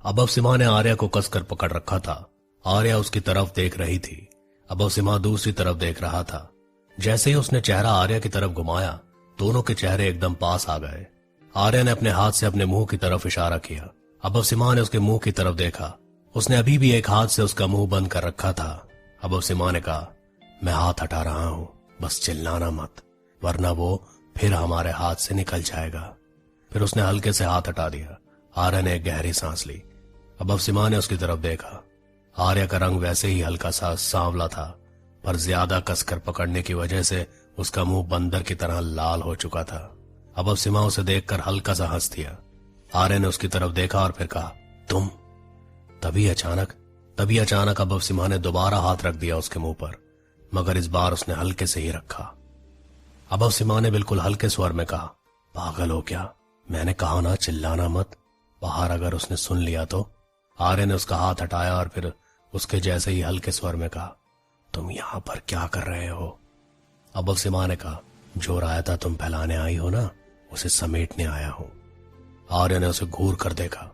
अबब सिमा ने आर्या को कसकर पकड़ रखा था। आर्या उसकी तरफ देख रही थी। अबब सिमा दूसरी तरफ देख रहा था। जैसे ही उसने चेहरा आर्या की तरफ घुमाया, दोनों के चेहरे एकदम पास आ गए। आर्या ने अपने हाथ से अपने मुंह की तरफ इशारा किया। अबब सिमा ने उसके मुंह की तरफ देखा। उसने अभी भी एक हाथ से उसका मुंह बंद कर रखा था। अबब सिमा ने कहा, मैं हाथ हटा रहा हूं, बस चिल्लाना मत, वरना वो फिर हमारे हाथ से निकल जाएगा। फिर उसने हल्के से हाथ हटा दिया। आर्या ने एक गहरी सांस ली। अबब सिमा ने उसकी तरफ देखा। आर्या का रंग वैसे ही हल्का सा सांवला था, पर ज्यादा कसकर पकड़ने की वजह से उसका मुंह बंदर की तरह लाल हो चुका था। अबब सिमा उसे देखकर हल्का सा हंस दिया। आर्या ने उसकी तरफ देखा और फिर कहा, तुम। तभी अचानक अबब सिमा ने दोबारा हाथ रख दिया उसके मुंह पर, मगर इस बार उसने हल्के से ही रखा। अबब सिमा ने बिल्कुल हल्के स्वर में कहा, पागल हो क्या? मैंने कहा ना चिल्लाना मत, बाहर अगर उसने सुन लिया तो। आर्या ने उसका हाथ हटाया और फिर उसके जैसे ही हल्के स्वर में कहा, तुम यहां पर क्या कर रहे हो? अबब सिमा ने कहा, जो रायता तुम फैलाने आई हो ना, उसे समेटने आया हूं। आर्या ने उसे घूर कर देखा।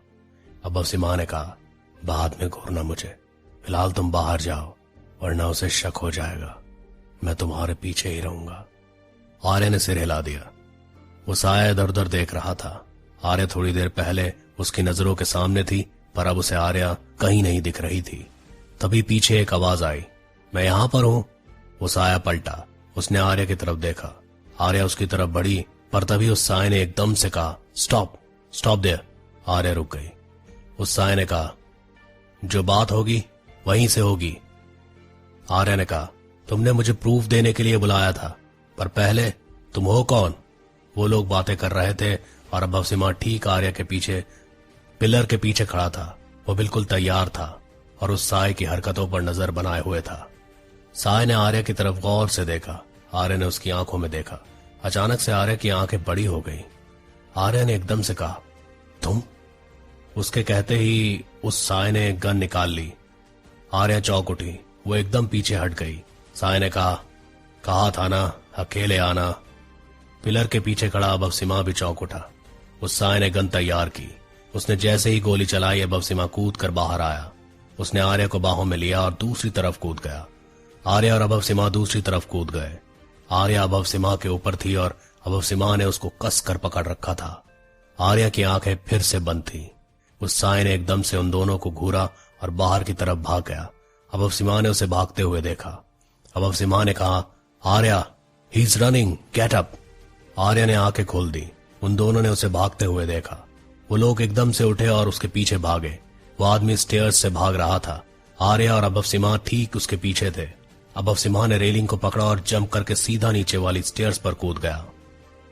अबब सिमा ने कहा, बाद में घूरना मुझे, फिलहाल तुम बाहर जाओ, वरना उसे शक हो जाएगा। मैं तुम्हारे पीछे ही रहूंगा। आर्या ने सिर हिला दिया। वो साया इधर उधर देख रहा था। आर्या थोड़ी देर पहले उसकी नजरों के सामने थी, पर अब उसे आर्या कहीं नहीं दिख रही थी। तभी पीछे एक आवाज आई, मैं यहां पर हूं। वो साया पलटा। उसने आर्या की तरफ देखा। आर्या उसकी तरफ बढ़ी, पर तभी उस साय ने एकदम से कहा, स्टॉप देयर। आर्या रुक गई। उस साय ने कहा, जो बात होगी वहीं से होगी। आर्या ने कहा, तुमने मुझे प्रूफ देने के लिए बुलाया था, पर पहले तुम हो कौन? वो लोग बातें कर रहे थे और अबब सिमा ठीक आर्या के पीछे पिलर के पीछे खड़ा था। वो बिल्कुल तैयार था और उस साय की हरकतों पर नजर बनाए हुए था। साय ने आर्या की तरफ गौर से देखा। आर्या ने उसकी आंखों में देखा। अचानक से आर्या की आंखें बड़ी हो गई। आर्या ने एकदम से कहा, तुम? उसके कहते ही उस साय ने एक गन निकाल ली। आर्या चौंक उठी। वो एकदम पीछे हट गई। साय ने कहा था ना अकेले आना। पिलर के पीछे खड़ा अबब सिमा भी चौंक उठा। उस साय ने गन तैयार की। उसने जैसे ही गोली चलाई, अबब सिमा कूद कर बाहर आया। उसने आर्या को बाहों में लिया और दूसरी तरफ कूद गया। आर्या और अबब सिमा दूसरी तरफ कूद गए। आर्या अबब सिमा के ऊपर थी और अबब सिमा ने उसको कस कर पकड़ रखा था। आर्या की आंखें फिर से बंद थी। उस साय ने एकदम से उन दोनों को घूरा और बाहर की तरफ भाग गया। अबब सिमा ने उसे भागते हुए देखा। अबब सिमा ने कहा, Arya, he is running, get up. Arya ने आंखें खोल दी। उन दोनों ने उसे भागते हुए देखा। वो लोग एकदम से उठे और उसके पीछे भागे। वो आदमी स्टेयर्स से भाग रहा था। आर्या और अबब सिमा ठीक उसके पीछे थे। अबब सिमा ने रेलिंग को पकड़ा और जंप करके सीधा नीचे वाली स्टेयर्स पर कूद गया।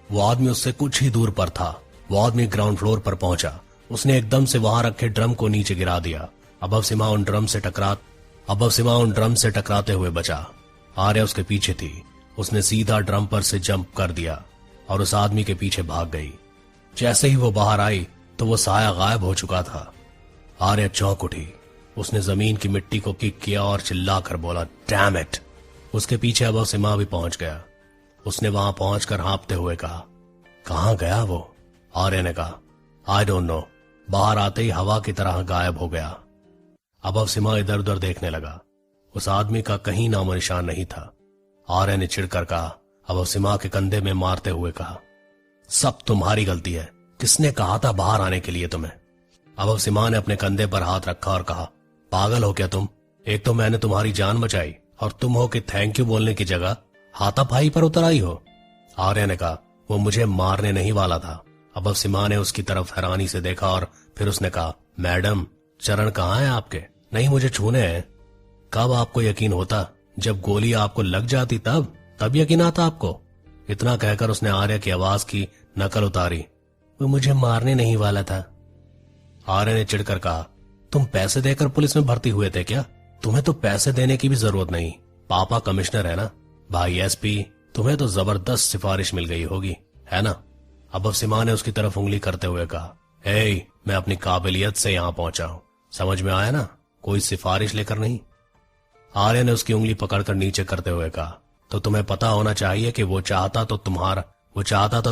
वो आदमी उससे कुछ ही दूर पर था। वो आदमी ग्राउंड फ्लोर पर पहुंचा। उसने एकदम से वहां रखे ड्रम को नीचे गिरा दिया। अबब सिमा उन ड्रम से टकराते हुए बचा। आर्या उसके पीछे थी। उसने सीधा ड्रम पर से जंप कर दिया और उस आदमी के पीछे भाग गई। जैसे ही वो बाहर आई तो वो साया गायब हो चुका था। आर्या चौंक उठी। उसने जमीन की मिट्टी को किक किया और चिल्लाकर बोला, डैम इट। उसके पीछे अबब सिमा भी पहुंच गया। उसने वहां पहुंचकर हाँफते हुए कहा, कहां गया वो? आर्या ने कहा, आई डोंट नो। बाहर आते ही हवा की तरह गायब हो गया। अबब सिमा इधर उधर देखने लगा। उस आदमी का कहीं नामो निशान नहीं था। आर्या ने चिढ़कर कहा, अबब सिमा के कंधे में मारते हुए कहा, सब तुम्हारी गलती है। किसने कहा था बाहर आने के लिए तुम्हें? अबब सिमा ने अपने कंधे पर हाथ रखा और कहा, पागल हो क्या तुम? एक तो मैंने तुम्हारी जान बचाई और तुम हो कि थैंक यू बोलने की जगह हाथापाई पर उतर आई हो। आर्या ने कहा, वो मुझे मारने नहीं वाला था। अबब सिमा ने उसकी तरफ हैरानी से देखा और फिर उसने कहा, मैडम, चरण कहाँ है आपके? नहीं, मुझे छूने हैं। कब आपको यकीन होता? जब गोली आपको लग जाती तब यकीन आता आपको? इतना कहकर उसने आर्या की आवाज की नकल उतारी, वो मुझे मारने नहीं वाला था। आर्या ने चिढ़कर कहा, तुम पैसे देकर पुलिस में भर्ती हुए थे क्या? तुम्हें तो पैसे देने की भी जरूरत नहीं। पापा कमिश्नर है ना, भाई एसपी, तुम्हें तो जबरदस्त सिफारिश मिल गई होगी, है ना? अबब सिमा ने उसकी तरफ उंगली करते हुए कहा, हे, मैं अपनी काबिलियत से यहां पहुंचा हूं, समझ में आया ना? कोई सिफारिश लेकर नहीं। आर्या ने उसकी उंगली पकड़कर नीचे करते हुए कहा, तो तुम्हें पता होना चाहिए कि वो चाहता तो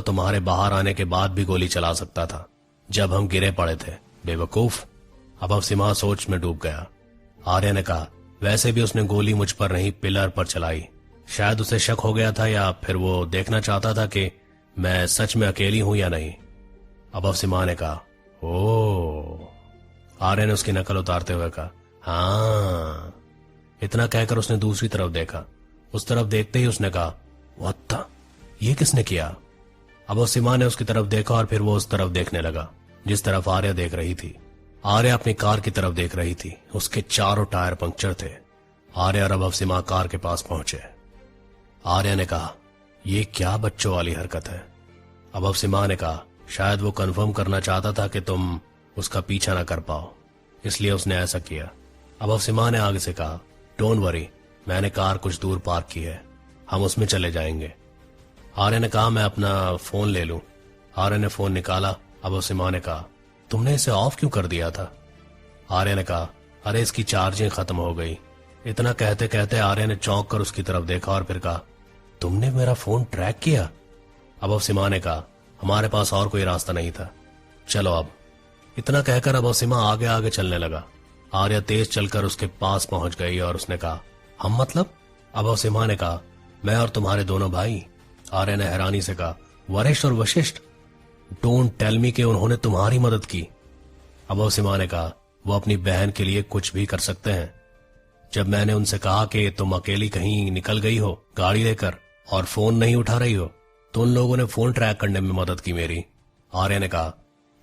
तुम्हारे बाहर आने के बाद भी गोली चला सकता था, जब हम गिरे पड़े थे, बेवकूफ। अब अवसीमा सोच में डूब गया। आर्या ने कहा, वैसे भी उसने गोली मुझ पर नहीं पिलर पर चलाई। शायद उसे शक हो गया था या फिर वो देखना चाहता था कि मैं सच में अकेली हूं या नहीं। अब अवसीमा ने कहा, ओ। आर्या ने उसकी नकल उतारते हुए कहा, हाँ। इतना कहकर उसने दूसरी तरफ देखा। उस तरफ देखते ही उसने कहा, व्हाट द, ये किसने किया? अब अवसीमा ने उसकी तरफ देखा और फिर वो उस तरफ देखने लगा जिस तरफ आर्या देख रही थी। आर्या अपनी कार की तरफ देख रही थी। उसके चारों टायर पंक्चर थे। आर्या और अब अवसीमा कार के पास पहुंचे। आर्या ने कहा, ये क्या बच्चों वाली हरकत है? अब अवसीमा ने कहा, शायद वो कंफर्म करना चाहता था कि तुम उसका पीछा ना कर पाओ, इसलिए उसने ऐसा किया। अब अवसीमा ने आगे से कहा, डोंट वरी, मैंने कार कुछ दूर पार्क की है, हम उसमें चले जाएंगे। आर्या ने कहा, मैं अपना फोन ले लूं। आर्या ने फोन निकाला। अब अवसीमा ने कहा, तुमने इसे ऑफ क्यों कर दिया था? आर्या ने कहा, अरे इसकी चार्जिंग खत्म हो गई। इतना कहते कहते आर्या ने चौंक कर उसकी तरफ देखा और फिर कहा, तुमने मेरा फोन ट्रैक किया? अब अवसीमा ने कहा, हमारे पास और कोई रास्ता नहीं था, चलो अब। इतना कहकर अब अवसीमा आगे आगे चलने लगा। आर्या तेज चलकर उसके पास पहुंच गई और उसने कहा, हम मतलब? अब अवसीमा ने कहा, मैं और तुम्हारे दोनों भाई। आर्या ने हैरानी से कहा, वरिष्ठ और वशिष्ठ? डोंट टेल मी कि उन्होंने तुम्हारी मदद की। अब अवसीमा ने कहा, वो अपनी बहन के लिए कुछ भी कर सकते हैं। जब मैंने उनसे कहा कि तुम अकेली कहीं निकल गई हो गाड़ी लेकर और फोन नहीं उठा रही हो, तो उन लोगों ने फोन ट्रैक करने में मदद की मेरी। आर्या ने कहा,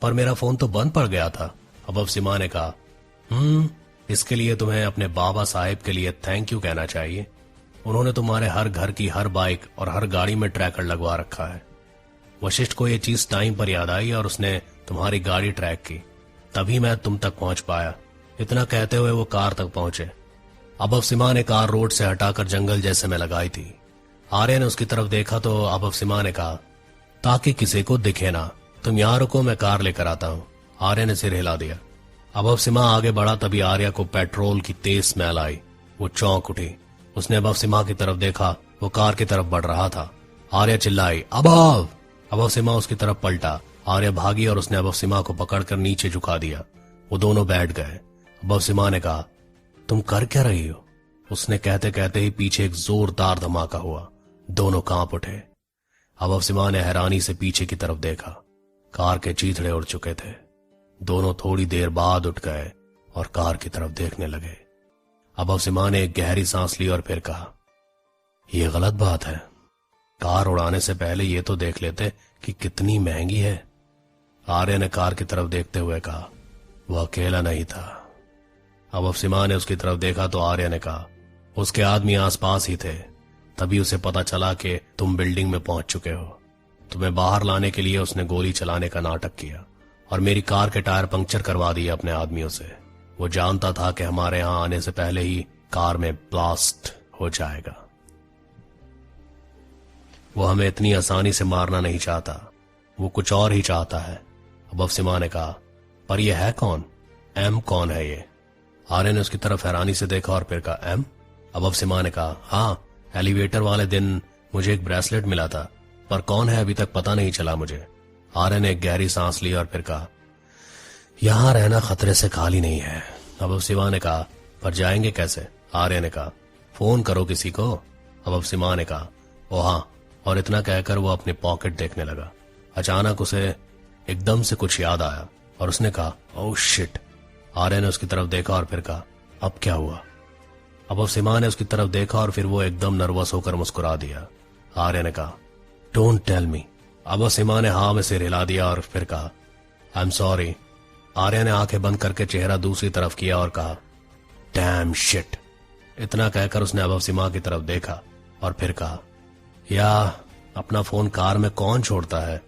पर मेरा फोन तो बंद पड़ गया था। अब अवसीमा ने कहा, इसके लिए तुम्हें अपने बाबा साहिब के लिए थैंक यू कहना चाहिए। उन्होंने तुम्हारे हर घर की हर बाइक और हर गाड़ी में ट्रैकर लगवा रखा है। वशिष्ठ को यह चीज टाइम पर याद आई और उसने तुम्हारी गाड़ी ट्रैक की, तभी मैं तुम तक पहुंच पाया। इतना कहते हुए वो कार तक पहुंचे। अब अवसीमा ने कार रोड से हटाकर जंगल जैसे में लगाई थी। आर्या ने उसकी तरफ देखा तो अब अवसीमा ने कहा, ताकि किसी को दिखे ना, तुम यहां रुको, मैं कार लेकर आता हूं। आर्या ने सिर हिला दिया। अब अवसीमा आगे बढ़ा, तभी आर्या को पेट्रोल की तेज स्मेल आई। वो चौंक उठी। उसने अब अवसीमा की तरफ देखा, वो कार की तरफ बढ़ रहा था। आर्या चिल्लाई, अबब! अब अवसीमा उसकी तरफ पलटा। आर्या भागी और उसने अब अवसीमा को पकड़कर नीचे झुका दिया। वो दोनों बैठ गए। अब अवसीमा ने कहा, तुम कर क्या रही हो? उसने कहते कहते ही पीछे एक जोरदार धमाका हुआ। दोनों कांप उठे। अब अवसीमा ने हैरानी से पीछे की तरफ देखा। कार के चीथड़े उड़ चुके थे। दोनों थोड़ी देर बाद उठ गए और कार की तरफ देखने लगे। अब अवसीमा ने एक गहरी सांस ली और फिर कहा, यह गलत बात है। कार उड़ाने से पहले ये तो देख लेते कि कितनी महंगी है। आर्या ने कार की तरफ देखते हुए कहा, वह अकेला नहीं था। अब अवसीमा ने उसकी तरफ देखा तो आर्या ने कहा, उसके आदमी आसपास ही थे। तभी उसे पता चला कि तुम बिल्डिंग में पहुंच चुके हो। तुम्हें बाहर लाने के लिए उसने गोली चलाने का नाटक किया और मेरी कार के टायर पंक्चर करवा दिए अपने आदमियों से। वो जानता था कि हमारे यहां आने से पहले ही कार में ब्लास्ट हो जाएगा। वो हमें इतनी आसानी से मारना नहीं चाहता, वो कुछ और ही चाहता है। अब अवसीमा ने कहा, पर यह है कौन? एम कौन है ये? आर्या ने उसकी तरफ हैरानी से देखा और फिर कहा, एम? अब अवसीमा ने कहा, हाँ, एलिवेटर वाले दिन मुझे एक ब्रेसलेट मिला था, पर कौन है अभी तक पता नहीं चला मुझे। आर्या ने एक गहरी सांस ली और फिर कहा, यहां रहना खतरे से खाली नहीं है। अब अवसीमा ने कहा, पर जाएंगे कैसे? आर्या ने कहा, फोन करो किसी को। अब अवसीमा ने कहा, ओ हाँ, और इतना कहकर वो अपने पॉकेट देखने लगा। अचानक उसे एकदम से कुछ याद आया और उसने कहा, ओह शिट। आर्या ने उसकी तरफ देखा और फिर कहा, अब क्या हुआ? अब अवसीमा ने उसकी तरफ देखा और फिर वो एकदम नर्वस होकर मुस्कुरा दिया। आर्या ने कहा, डोंट टेल मी। अब अवसीमा ने हाँ में सिर हिला दिया और फिर कहा, आई एम सॉरी। आर्या ने आंखें बंद करके चेहरा दूसरी तरफ किया और कहा, डैम शिट। इतना कहकर उसने अब अवसीमा की तरफ देखा और फिर कहा, या अपना फोन कार में कौन छोड़ता है?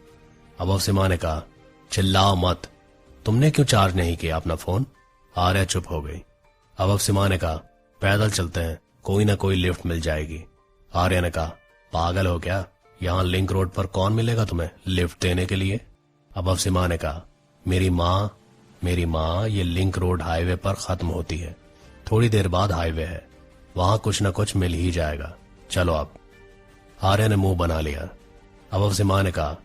अब अवसीमा ने कहा, चिल्लाओ मत, तुमने क्यों चार्ज नहीं किया अपना फोन? आर्या चुप हो गई। अब अवसीमा ने कहा, पैदल चलते हैं, कोई ना कोई लिफ्ट मिल जाएगी। आर्या ने कहा, पागल हो क्या? यहां लिंक रोड पर कौन मिलेगा तुम्हें लिफ्ट देने के लिए? अब अवसीमा ने कहा, मेरी माँ ये लिंक रोड हाईवे पर खत्म होती है, थोड़ी देर बाद हाईवे है, वहां कुछ न कुछ मिल ही जाएगा, चलो अब। आर्या ने मुंह बना लिया। अब अवसीमा ने कहा,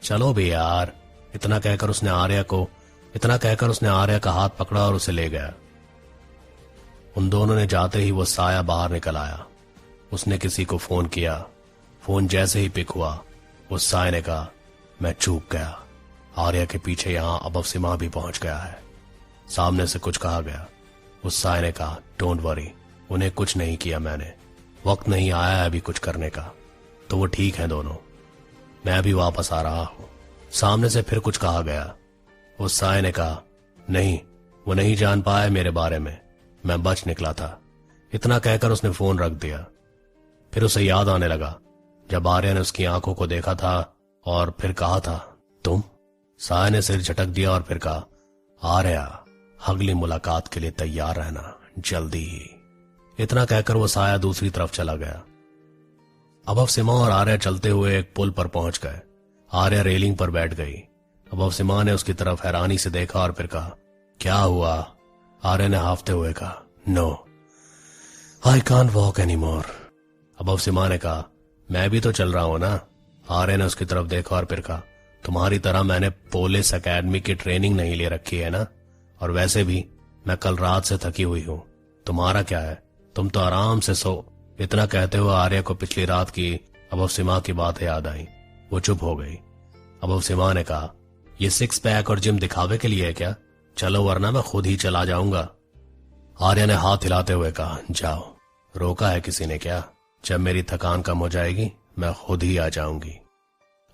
चलो भी यार। इतना कहकर उसने आर्या को इतना कहकर उसने आर्या का हाथ पकड़ा और उसे ले गया। उन दोनों ने जाते ही वो साया बाहर निकल आया। उसने किसी को फोन किया। फोन जैसे ही पिक हुआ, उस साय ने कहा, मैं चूक गया। आर्या के पीछे यहां अबव सीमा भी पहुंच गया है। सामने से कुछ कहा गया। उस साय ने कहा, डोंट वरी, उन्हें कुछ नहीं किया मैंने, वक्त नहीं आया है अभी कुछ करने का, तो वो ठीक है दोनों, मैं भी वापस आ रहा हूं। सामने से फिर कुछ कहा गया। उस साय ने कहा, नहीं, वो नहीं जान पाया मेरे बारे में, मैं बच निकला था। इतना कहकर उसने फोन रख दिया। फिर उसे याद आने लगा जब आर्या ने उसकी आंखों को देखा था और फिर कहा था, तुम? साय ने सिर झटक दिया और फिर कहा, आर्या, अगली मुलाकात के लिए तैयार रहना, जल्दी ही। इतना कहकर वो साया दूसरी तरफ चला गया। अबव सीमा और आर्या चलते हुए एक पुल पर पहुंच गए। आर्या रेलिंग पर बैठ गई। अबव सीमा ने उसकी तरफ हैरानी से देखा और फिर कहा, क्या हुआ? आर्या ने हाफते हुए कहा, no, I can't walk any more. अबव सीमा ने कहा, मैं भी तो चल रहा हूं ना। आर्या ने उसकी तरफ देखा और फिर कहा, तुम्हारी तरह मैंने पुलिस एकेडमी की ट्रेनिंग नहीं ले रखी है ना, और वैसे भी मैं कल रात से थकी हुई हूं, तुम्हारा क्या है, तुम तो आराम से सो। इतना कहते हुए आर्या को पिछली रात की अबव सीमा की बातें याद आई। वो चुप हो गई। अबव सीमा ने कहा, ये सिक्स पैक और जिम दिखावे के लिए है क्या? चलो वरना मैं खुद ही चला जाऊंगा। आर्या ने हाथ हिलाते हुए कहा, जाओ, रोका है किसी ने क्या? जब मेरी थकान कम हो जाएगी मैं खुद ही आ जाऊंगी।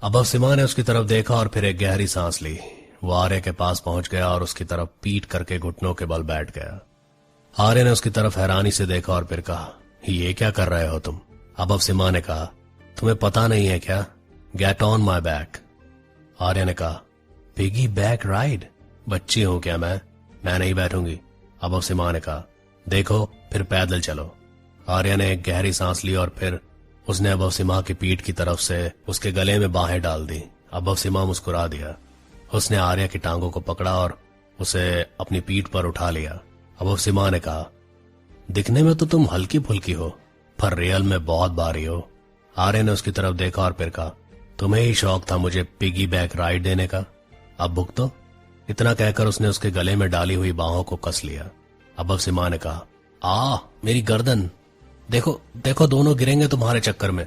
अबव सीमा ने उसकी तरफ देखा और फिर एक गहरी सांस ली। वो आर्या के पास पहुंच गया और उसकी तरफ पीट करके घुटनों के बल बैठ गया। आर्या ने उसकी तरफ हैरानी से देखा और फिर कहा, ये क्या कर रहे हो तुम? अबव सीमा ने कहा, तुम्हें पता नहीं है क्या? Get on my back. Arya ने कहा, पिगी बैक राइड? बच्ची हूं क्या मैं नहीं बैठूंगी। अबव सीमा ने कहा, देखो फिर पैदल चलो। आर्या ने एक गहरी सांस ली और फिर उसने अबव सीमा की पीठ की तरफ से उसके गले में बाहें डाल दी। अबव सीमा मुस्कुरा दिया। उसने आर्या की टांगों को पकड़ा और उसे अपनी पीठ पर उठा लिया। अबव सीमा ने कहा, दिखने में तो तुम हल्की फुल्की हो, पर रियल में बहुत भारी हो। आर्या ने उसकी तरफ देखा और फिर कहा, तुम्हें ही शौक था मुझे पिगी बैक राइड देने का, अब भुगतो। इतना कहकर उसने उसके गले में डाली हुई बाहों को कस लिया। अबव सीमा ने कहा, मेरी गर्दन, देखो देखो, दोनों गिरेंगे तुम्हारे चक्कर में।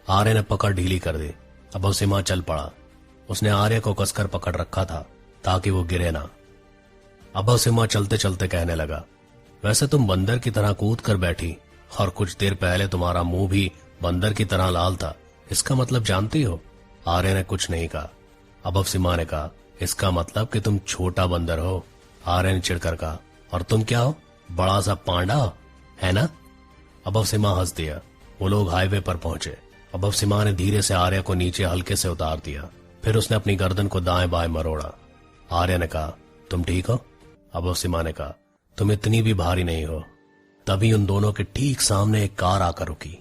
आर्या ने पकड़ ढीली कर दी। अबव सीमा चल पड़ा। उसने आर्या को कसकर पकड़ रखा था ताकि वो गिरे ना। अबव सीमा चलते चलते कहने लगा, वैसे तुम बंदर की तरह कूद कर बैठी और कुछ देर पहले तुम्हारा मुंह भी बंदर की तरह लाल था, इसका मतलब जानती हो? आर्या ने कुछ नहीं कहा। अबव सीमा ने कहा, इसका मतलब कि तुम छोटा बंदर हो। आर्या ने चिढ़कर कहा, और तुम क्या हो, बड़ा सा पांडा है ना? अबव सीमा हंस दिया। वो लोग हाईवे पर पहुंचे। अबव सीमा ने धीरे से आर्या को नीचे हल्के से उतार दिया। फिर उसने अपनी गर्दन को दाएं बाएं मरोड़ा। आर्या ने कहा, तुम ठीक हो? अबव सीमा ने कहा, तुम इतनी भी भारी नहीं हो। तभी उन दोनों के ठीक सामने एक कार आकर रुकी।